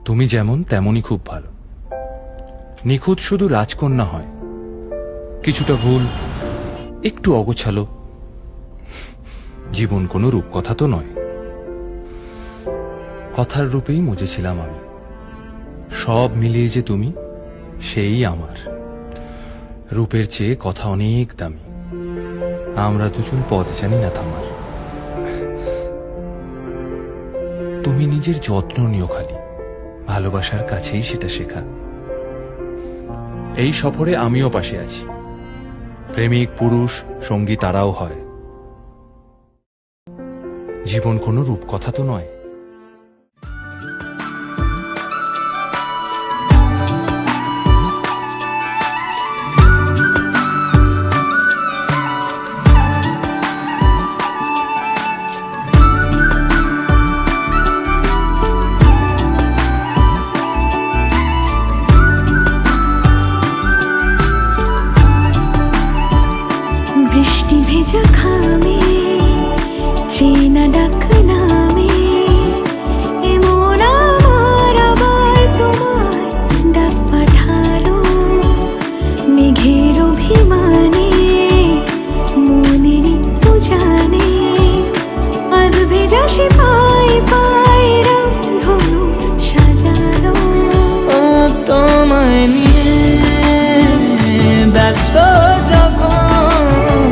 তুমি যেমন তেমনই খুব ভালো। নিখুঁত শুধু রাজকন্যা হয়, কিছুটা ভুল, একটু অগোছালো। জীবন কোনো রূপকথা তো নয়। কথার রূপেই মজেছিলাম আমি। সব মিলিয়ে যে তুমি, সেই আমার। রূপের চেয়ে কথা অনেক দামি। আমরা দুজন পথ জানি না থামার। তুমি নিজের যত্ন নিও খালি, ভালোবাসার কাছেই সেটা শেখা। এই সফরে আমিও পাশে আছি। প্রেমিক পুরুষ সঙ্গী তারাও হয়। জীবন কোনো রূপকথা তো নয়। বৃষ্টি ভেজা খামে চেনা ডাক নামে, এমন আমার আবার তোমায় ডাক পাঠালো। মেঘের অভিমানে মনের একটু জানে, আর ভেজা সে পায় পায় রামধনু সাজালো। ও তোমায় নিয়ে ব্যস্ত যখন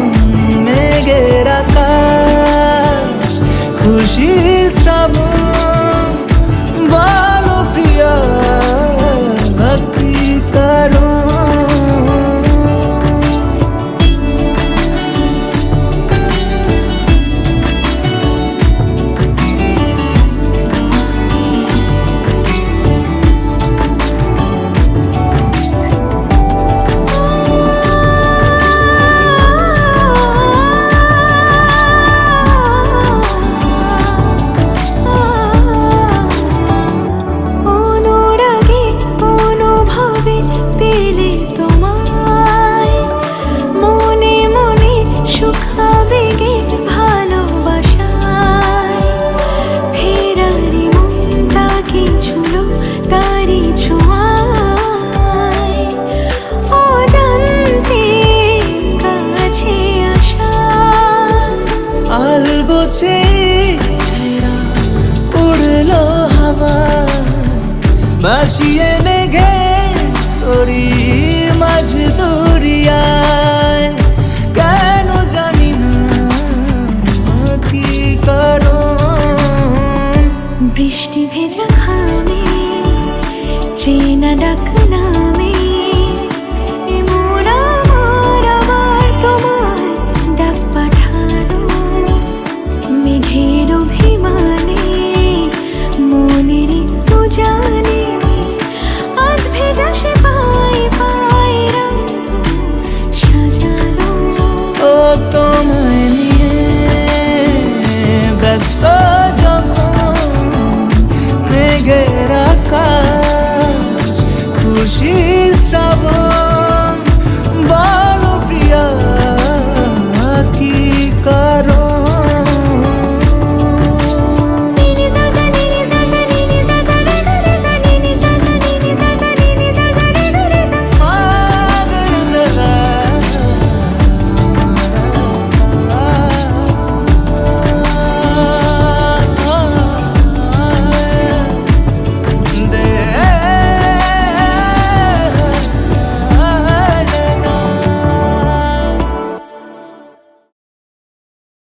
মেঘের আকাশ, খুশি শ্রাবণ, বলো প্রিয়া কি কারণ? অনুরাগে অনুভবে পেলে তোমায়, মনে মনে সুখ আবেগে ভালোবাসায়। ফেরারি মনটা কিছু তারি ছোঁয়ায়, অজান্তে কাছে আসা। আলগোছে ছেঁড়া উড়লো হাওয়া, ভাসিয়ে মেঘে তোরি মাঝ দরিয়ায়। কেন জানি না কি কারণ? বৃষ্টি ভেজা খামে চেনা ডাক নামে,